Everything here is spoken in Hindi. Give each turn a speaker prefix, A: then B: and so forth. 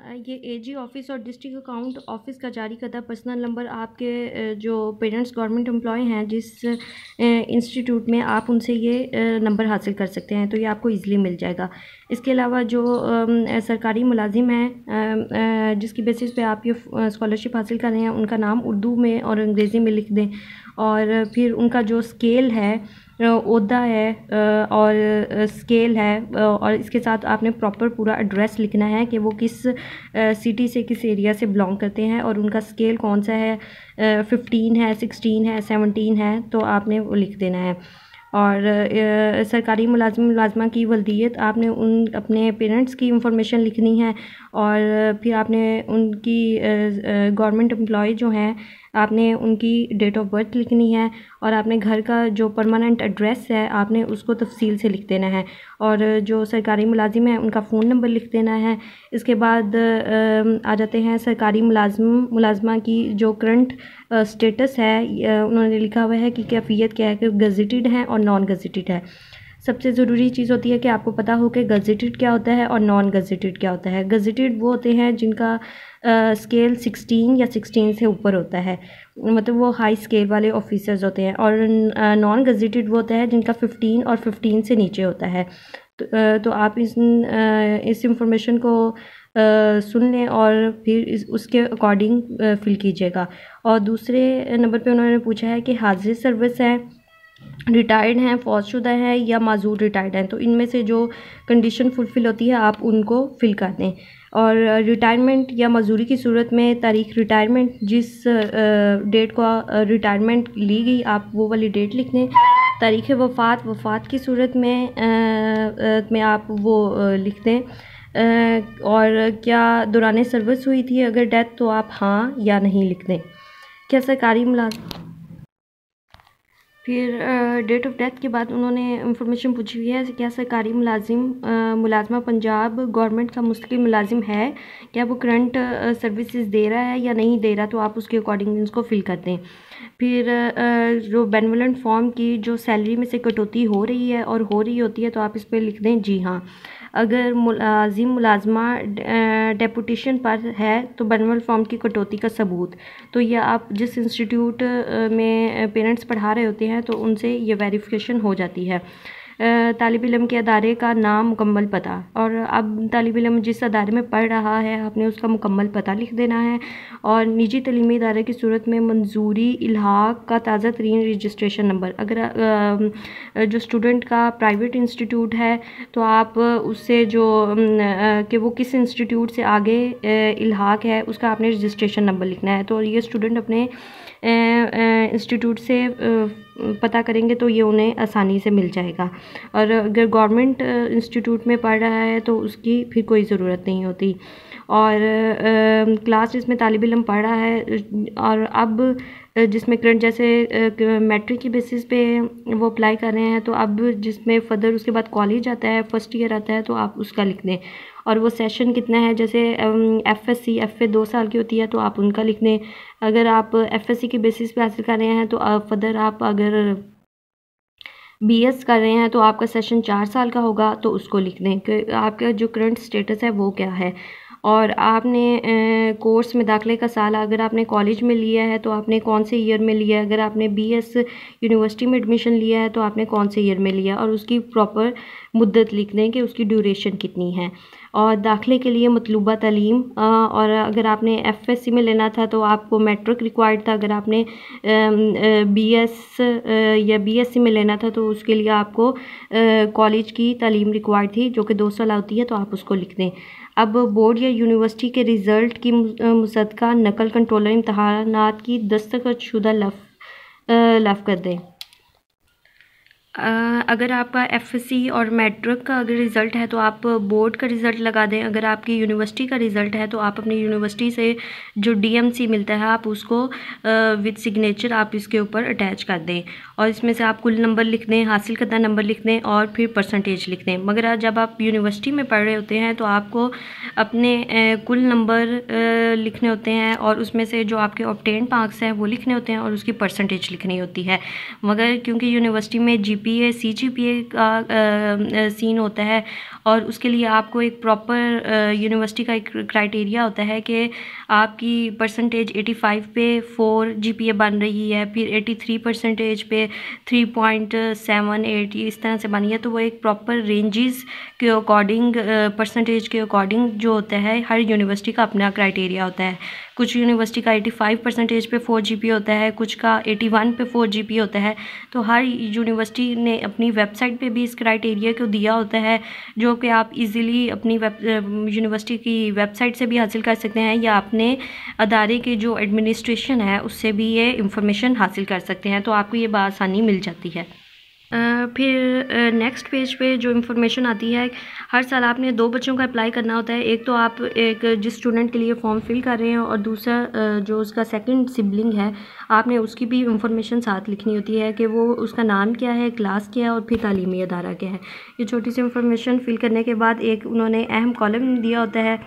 A: ये एजी ऑफिस और डिस्ट्रिक्ट अकाउंट ऑफिस का जारी करदा पर्सनल नंबर आपके जो पेरेंट्स गवर्नमेंट एम्प्लॉय हैं जिस इंस्टीट्यूट में, आप उनसे ये नंबर हासिल कर सकते हैं, तो ये आपको इजीली मिल जाएगा। इसके अलावा जो सरकारी मुलाजिम हैं जिसकी बेसिस पे आप ये स्कॉलरशिप हासिल कर रहे हैं, उनका नाम उर्दू में और अंग्रेज़ी में लिख दें, और फिर उनका जो स्केल है, ओहदा है और स्केल है, और इसके साथ आपने प्रॉपर पूरा एड्रेस लिखना है कि वो किस सिटी से, किस एरिया से बिलोंग करते हैं, और उनका स्केल कौन सा है, 15 है, 16 है, 17 है, तो आपने वो लिख देना है। और सरकारी मुलाजमा की वल्दियत, आपने उन अपने पेरेंट्स की इंफॉर्मेशन लिखनी है, और फिर आपने उनकी गवर्नमेंट एम्प्लॉय जो हैं, आपने उनकी डेट ऑफ बर्थ लिखनी है, और आपने घर का जो परमानेंट एड्रेस है आपने उसको तफसील से लिख देना है, और जो सरकारी मुलाजिम है उनका फ़ोन नंबर लिख देना है। इसके बाद आ जाते हैं सरकारी मुलाजमा की जो करंट स्टेटस है, उन्होंने लिखा हुआ है कि कैफियत क्या है, कि गज़ेटेड है और नॉन गज़ेटेड है। सबसे ज़रूरी चीज़ होती है कि आपको पता हो कि गज़ेटेड क्या होता है और नॉन गज़ेटेड क्या होता है। गज़ेटेड वो होते हैं जिनका स्केल 16 या 16 से ऊपर होता है, मतलब वो हाई स्केल वाले ऑफिसर्स होते हैं, और नॉन गज़ेटेड वो होता है जिनका 15 और 15 से नीचे होता है। तो आप इस इंफॉर्मेशन को सुन लें और फिर उसके अकॉर्डिंग फिल कीजिएगा। और दूसरे नंबर पे उन्होंने पूछा है कि हाजिर सर्विस है, रिटायर्ड हैं, फौजशुदा हैं या माजूर रिटायर्ड हैं, तो इनमें से जो कंडीशन फुलफ़िल होती है आप उनको फिल कर दें। और रिटायरमेंट या मजदूरी की सूरत में तारीख़ रिटायरमेंट, जिस डेट को रिटायरमेंट ली गई, आप वो वाली डेट लिख दें। तारीख़ वफ़ात की सूरत में आप वो लिख दें। और क्या दौरान सर्विस हुई थी अगर डेथ, तो आप हाँ या नहीं लिख दें। क्या सरकारी फिर डेट ऑफ डेथ के बाद उन्होंने इंफॉर्मेशन पूछी हुई है, क्या सरकारी मुलाजमा पंजाब गवर्नमेंट का मुस्तकिल मुलाजिम है, क्या वो करंट सर्विसेज दे रहा है या नहीं दे रहा, तो आप उसके अकॉर्डिंग इसको फिल कर दें। फिर जो बेनवोलेंट फॉर्म की जो सैलरी में से कटौती हो रही है और हो रही होती है, तो आप इस पर लिख दें जी हाँ। अगर मुलाजमा डेपुटेशन पर है तो बेनवोलेंट फॉर्म की कटौती का सबूत, तो यह आप जिस इंस्टीट्यूट में पेरेंट्स पढ़ा रहे होते हैं तो उनसे ये वेरिफिकेशन हो जाती है। तालिब इल्म के अदारे का नाम, मुकम्मल पता, और अब तालिब इल्म जिस अदारे में पढ़ रहा है आपने उसका मुकम्मल पता लिख देना है। और निजी तलीमी इदारे की सूरत में मंजूरी इल्हाक का ताज़ा तरीन रजिस्ट्रेशन नंबर, अगर जो स्टूडेंट का प्राइवेट इंस्टीट्यूट है तो आप उससे जो कि वो किस इंस्टीट्यूट से आगे इल्हाक है उसका आपने रजिस्ट्रेशन नंबर लिखना है। तो ये स्टूडेंट अपने इंस्टीट्यूट से पता करेंगे तो ये उन्हें आसानी से मिल जाएगा। और अगर गवर्नमेंट इंस्टीट्यूट में पढ़ रहा है तो उसकी फिर कोई ज़रूरत नहीं होती। और क्लास जिसमें तालिब इल्म पढ़ रहा है और अब जिसमें करंट, जैसे मैट्रिक की बेसिस पे वो अप्लाई कर रहे हैं, तो अब जिसमें फर्दर उसके बाद कॉलेज आता है, फर्स्ट ईयर आता है, तो आप उसका लिख दें। और वो सेशन कितना है, जैसे FSC FA 2 साल की होती है तो आप उनका लिख दें। अगर आप FSC की बेसिस पे हासिल कर रहे हैं तो फर्दर आप अगर BS कर रहे हैं तो आपका सेशन 4 साल का होगा, तो उसको लिख दें कि आपका जो करंट स्टेटस है वो क्या है। और आपने कोर्स में दाखिले का साल, अगर आपने कॉलेज में लिया है तो आपने कौन से ईयर में लिया है, अगर आपने BS यूनिवर्सिटी में एडमिशन लिया है तो आपने कौन से ईयर में लिया, और उसकी प्रॉपर मुद्दत लिख दें कि उसकी ड्यूरेशन कितनी है। और दाखिले के लिए मतलूबा तालीम, और अगर आपने FSC में लेना था तो आपको मैट्रिक रिक्वायर्ड था, अगर आपने BS या BSc में लेना था तो उसके लिए आपको कॉलेज की तालीम रिक्वायर्ड थी जो कि 2 साल होती है, तो आप उसको लिख दें। अब बोर्ड या यूनिवर्सिटी के रिज़ल्ट की मुसद्दका नकल कंट्रोलर इम्तहानात की दस्तखतशुदा लफ कर दें। अगर आपका FSC और मैट्रिक का अगर रिज़ल्ट है तो आप बोर्ड का रिज़ल्ट लगा दें। अगर आपकी यूनिवर्सिटी का रिज़ल्ट है तो आप अपनी यूनिवर्सिटी से जो DMC मिलता है आप उसको विद सिग्नेचर आप इसके ऊपर अटैच कर दें, और इसमें से आप कुल नंबर लिख दें, हासिल करदा नंबर लिख दें और फिर परसेंटेज लिख दें। मगर जब आप यूनिवर्सिटी में पढ़ रहे होते हैं तो आपको अपने कुल नंबर लिखने होते हैं, और उसमें से जो आपके ऑब्टेन मार्क्स हैं वो लिखने होते हैं, और उसकी परसेंटेज लिखनी होती है। मगर क्योंकि यूनिवर्सिटी में GPA CGPA का सीन होता है और उसके लिए आपको एक प्रॉपर यूनिवर्सिटी का एक क्राइटेरिया होता है कि आपकी परसेंटेज 85 पे 4 GPA बन रही है, फिर 83 परसेंटेज पे 3.78 इस तरह से बनी है। तो वो एक प्रॉपर रेंजेस के अकॉर्डिंग परसेंटेज के अकॉर्डिंग जो होता है, हर यूनिवर्सिटी का अपना क्राइटेरिया होता है। कुछ यूनिवर्सिटी का 85 परसेंटेज पे 4 GPA होता है, कुछ का 81 पे 4 GPA होता है। तो हर यूनिवर्सिटी ने अपनी वेबसाइट पे भी इस क्राइटेरिया को दिया होता है, जो कि आप इजीली अपनी यूनिवर्सिटी की वेबसाइट से भी हासिल कर सकते हैं, या अपने अदारे के जो एडमिनिस्ट्रेशन है उससे भी ये इंफॉर्मेशन हासिल कर सकते हैं। तो आपको ये बआसानी मिल जाती है। फिर नेक्स्ट पेज पे जो इन्फॉर्मेशन आती है, हर साल आपने 2 बच्चों का अप्लाई करना होता है। एक तो आप एक जिस स्टूडेंट के लिए फॉर्म फिल कर रहे हैं, और दूसरा जो उसका सेकंड सिबलिंग है, आपने उसकी भी इंफॉर्मेशन साथ लिखनी होती है कि वो उसका नाम क्या है, क्लास क्या है, और फिर तालीमी अदारा क्या है। ये छोटी सी इंफॉर्मेशन फिल करने के बाद एक उन्होंने अहम कॉलम दिया होता है